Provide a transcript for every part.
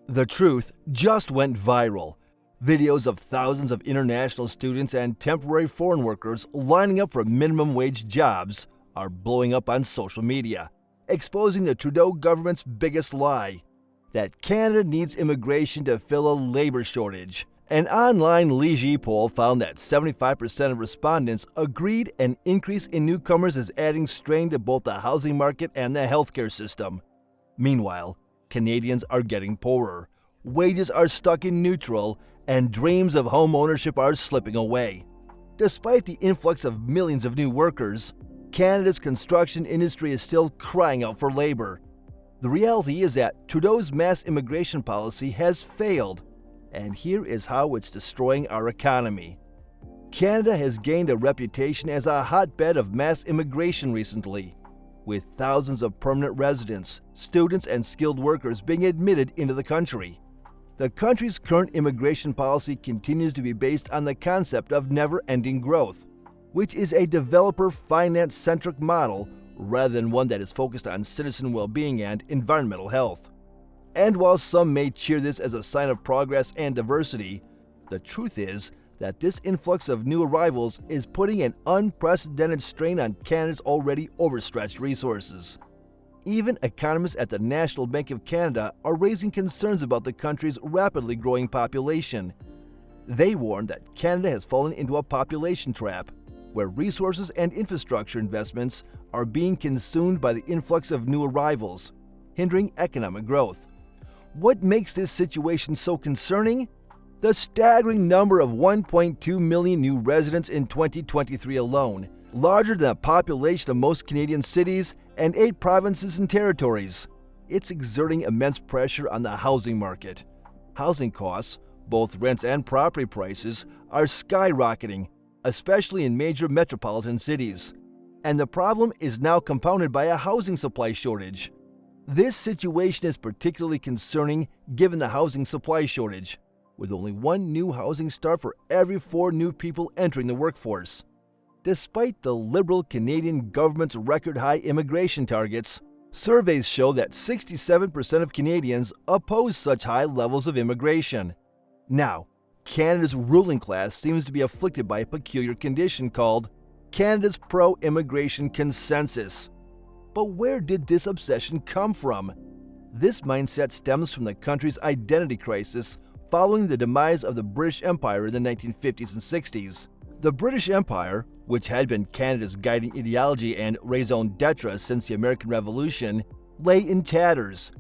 The truth just went viral. Videos of thousands of international students and temporary foreign workers lining up for minimum wage jobs are blowing up on social media, exposing the Trudeau government's biggest lie, that Canada needs immigration to fill a labor shortage. An online Leger poll found that 75% of respondents agreed an increase in newcomers is adding strain to both the housing market and the healthcare system. Meanwhile, Canadians are getting poorer, wages are stuck in neutral, and dreams of home ownership are slipping away. Despite the influx of millions of new workers, Canada's construction industry is still crying out for labor. The reality is that Trudeau's mass immigration policy has failed, and here is how it's destroying our economy. Canada has gained a reputation as a hotbed of mass immigration recently, with thousands of permanent residents, students, and skilled workers being admitted into the country. The country's current immigration policy continues to be based on the concept of never-ending growth, which is a developer finance-centric model rather than one that is focused on citizen well-being and environmental health. And while some may cheer this as a sign of progress and diversity, the truth is that this influx of new arrivals is putting an unprecedented strain on Canada's already overstretched resources. Even economists at the National Bank of Canada are raising concerns about the country's rapidly growing population. They warn that Canada has fallen into a population trap, where resources and infrastructure investments are being consumed by the influx of new arrivals, hindering economic growth. What makes this situation so concerning? The staggering number of 1.2 million new residents in 2023 alone, larger than the population of most Canadian cities and 8 provinces and territories. It's exerting immense pressure on the housing market. Housing costs, both rents and property prices, are skyrocketing, especially in major metropolitan cities. And the problem is now compounded by a housing supply shortage. This situation is particularly concerning given the housing supply shortage, with only one new housing start for every 4 new people entering the workforce. Despite the Liberal Canadian government's record-high immigration targets, surveys show that 67% of Canadians oppose such high levels of immigration. Now, Canada's ruling class seems to be afflicted by a peculiar condition called Canada's pro-immigration consensus. But where did this obsession come from? This mindset stems from the country's identity crisis following the demise of the British Empire in the 1950s and 60s. The British Empire, which had been Canada's guiding ideology and raison d'etre since the American Revolution, lay in tatters.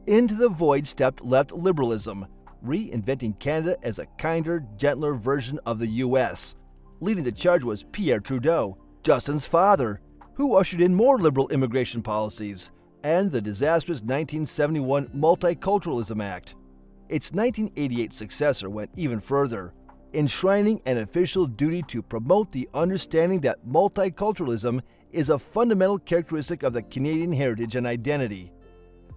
Into the void stepped left liberalism, reinventing Canada as a kinder, gentler version of the U.S. Leading the charge was Pierre Trudeau, Justin's father, who ushered in more liberal immigration policies, and the disastrous 1971 Multiculturalism Act. Its 1988 successor went even further, enshrining an official duty to promote the understanding that multiculturalism is a fundamental characteristic of the Canadian heritage and identity.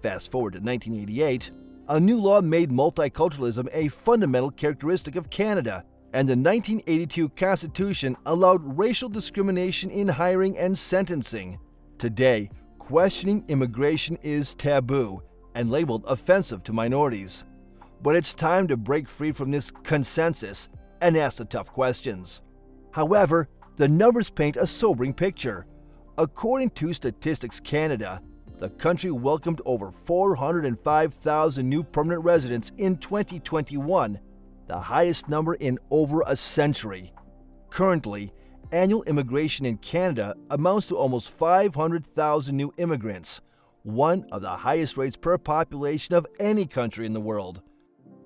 Fast forward to 1988, a new law made multiculturalism a fundamental characteristic of Canada, and the 1982 Constitution allowed racial discrimination in hiring and sentencing. Today, questioning immigration is taboo and labeled offensive to minorities. But it's time to break free from this consensus and ask the tough questions. However, the numbers paint a sobering picture. According to Statistics Canada, the country welcomed over 405,000 new permanent residents in 2021, the highest number in over a century. Currently, annual immigration in Canada amounts to almost 500,000 new immigrants, one of the highest rates per population of any country in the world.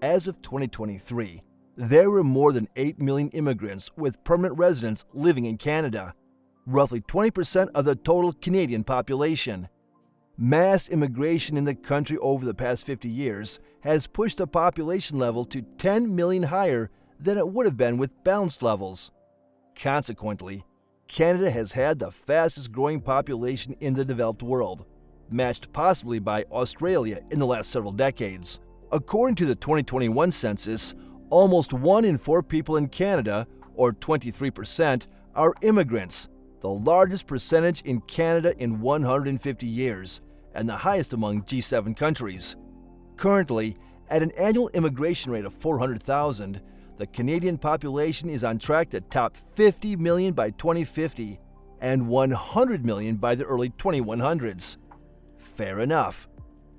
As of 2023, there were more than 8 million immigrants with permanent residence living in Canada, roughly 20% of the total Canadian population. Mass immigration in the country over the past 50 years has pushed the population level to 10 million higher than it would have been with balanced levels. Consequently, Canada has had the fastest growing population in the developed world, matched possibly by Australia in the last several decades. According to the 2021 census, almost 1 in 4 people in Canada, or 23%, are immigrants, the largest percentage in Canada in 150 years, and the highest among G7 countries. Currently, At an annual immigration rate of 400,000, the Canadian population is on track to top 50 million by 2050 and 100 million by the early 2100s. Fair enough.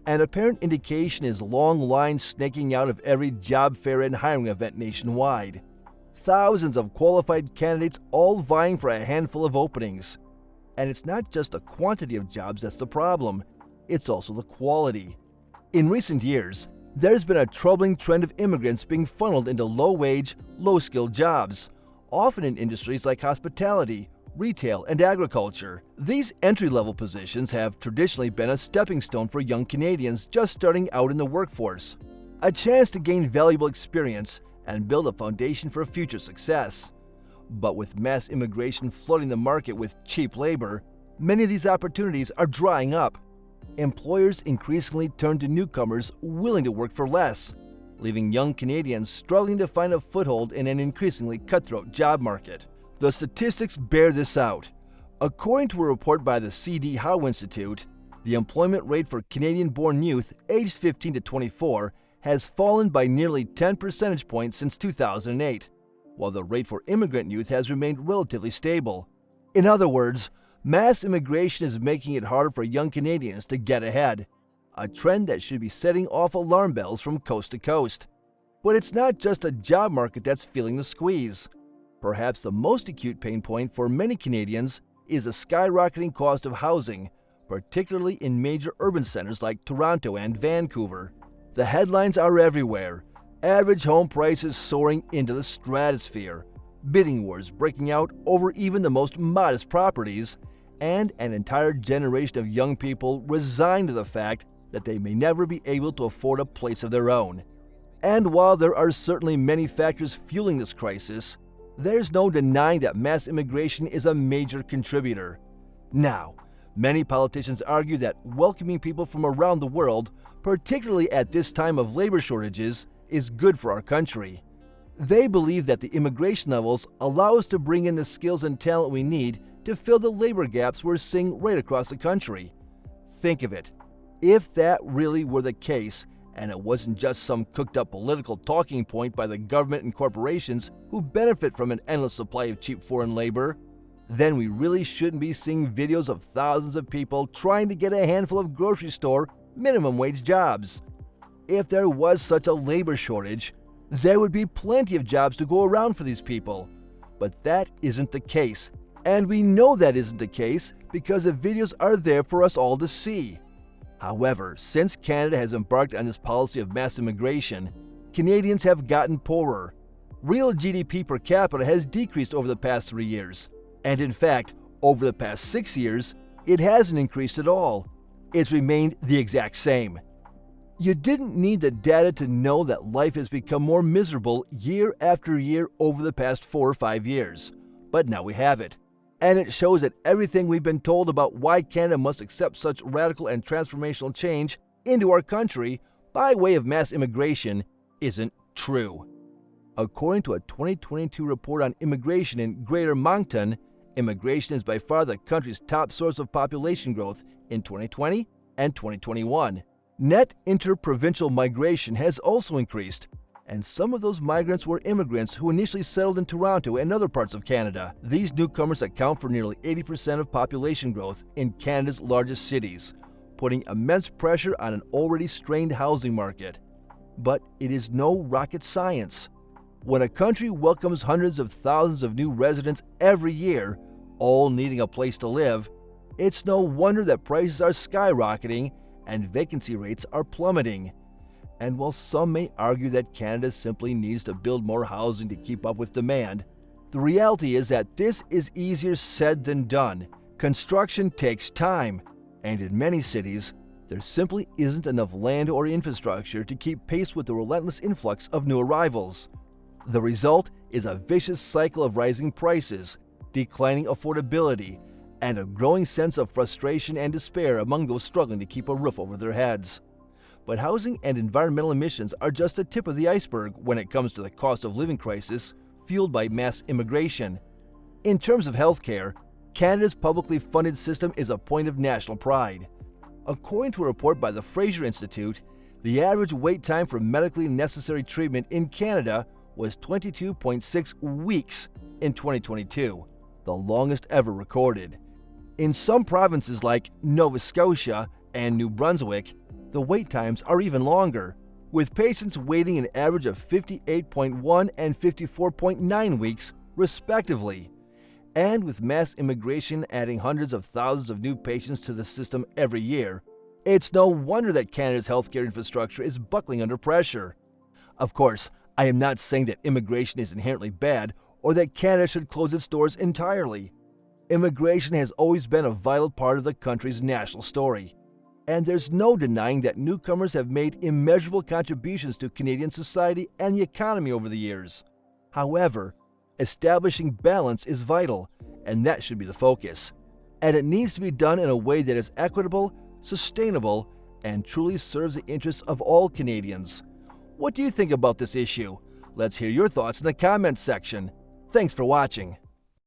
An apparent indication is long lines snaking out of every job fair and hiring event nationwide. Thousands of qualified candidates all vying for a handful of openings. And it's not just the quantity of jobs that's the problem, it's also the quality. In recent years, there's been a troubling trend of immigrants being funneled into low-wage, low-skilled jobs, often in industries like hospitality, retail, and agriculture. These entry-level positions have traditionally been a stepping stone for young Canadians just starting out in the workforce, a chance to gain valuable experience and build a foundation for future success. But with mass immigration flooding the market with cheap labor, many of these opportunities are drying up. Employers increasingly turn to newcomers willing to work for less, leaving young Canadians struggling to find a foothold in an increasingly cutthroat job market. The statistics bear this out. According to a report by the C.D. Howe Institute, the employment rate for Canadian-born youth aged 15 to 24 has fallen by nearly 10 percentage points since 2008, while the rate for immigrant youth has remained relatively stable. In other words, mass immigration is making it harder for young Canadians to get ahead, a trend that should be setting off alarm bells from coast to coast. But it's not just a job market that's feeling the squeeze. Perhaps the most acute pain point for many Canadians is the skyrocketing cost of housing, particularly in major urban centers like Toronto and Vancouver. The headlines are everywhere. Average home prices soaring into the stratosphere, bidding wars breaking out over even the most modest properties, and an entire generation of young people resigned to the fact that they may never be able to afford a place of their own. And while there are certainly many factors fueling this crisis, there's no denying that mass immigration is a major contributor. Now, many politicians argue that welcoming people from around the world, particularly at this time of labor shortages, is good for our country. They believe that the immigration levels allow us to bring in the skills and talent we need to fill the labor gaps we're seeing right across the country. Think of it. If that really were the case, and it wasn't just some cooked-up political talking point by the government and corporations who benefit from an endless supply of cheap foreign labor, then we really shouldn't be seeing videos of thousands of people trying to get a handful of grocery store minimum wage jobs. If there was such a labor shortage, there would be plenty of jobs to go around for these people. But that isn't the case. And we know that isn't the case because the videos are there for us all to see. However, since Canada has embarked on this policy of mass immigration, Canadians have gotten poorer. Real GDP per capita has decreased over the past 3 years. And in fact, over the past 6 years, it hasn't increased at all. It's remained the exact same. You didn't need the data to know that life has become more miserable year after year over the past 4 or 5 years. But now we have it. And it shows that everything we've been told about why Canada must accept such radical and transformational change into our country by way of mass immigration isn't true. According to a 2022 report on immigration in Greater Moncton, immigration is by far the country's top source of population growth in 2020 and 2021. Net interprovincial migration has also increased, and some of those migrants were immigrants who initially settled in Toronto and other parts of Canada. These newcomers account for nearly 80% of population growth in Canada's largest cities, putting immense pressure on an already strained housing market. But it is no rocket science. When a country welcomes hundreds of thousands of new residents every year, all needing a place to live, it's no wonder that prices are skyrocketing and vacancy rates are plummeting. And while some may argue that Canada simply needs to build more housing to keep up with demand, the reality is that this is easier said than done. Construction takes time, and in many cities, there simply isn't enough land or infrastructure to keep pace with the relentless influx of new arrivals. The result is a vicious cycle of rising prices, declining affordability, and a growing sense of frustration and despair among those struggling to keep a roof over their heads. But housing and environmental emissions are just the tip of the iceberg when it comes to the cost of living crisis fueled by mass immigration. In terms of healthcare, Canada's publicly funded system is a point of national pride. According to a report by the Fraser Institute, The average wait time for medically necessary treatment in Canada was 22.6 weeks in 2022, the longest ever recorded. In some provinces like Nova Scotia and New Brunswick, the wait times are even longer, with patients waiting an average of 58.1 and 54.9 weeks, respectively. And with mass immigration adding hundreds of thousands of new patients to the system every year, it's no wonder that Canada's healthcare infrastructure is buckling under pressure. Of course, I am not saying that immigration is inherently bad or that Canada should close its doors entirely. Immigration has always been a vital part of the country's national story, and there's no denying that newcomers have made immeasurable contributions to Canadian society and the economy over the years. However, establishing balance is vital, and that should be the focus. And it needs to be done in a way that is equitable, sustainable, and truly serves the interests of all Canadians. What do you think about this issue? Let's hear your thoughts in the comments section. Thanks for watching.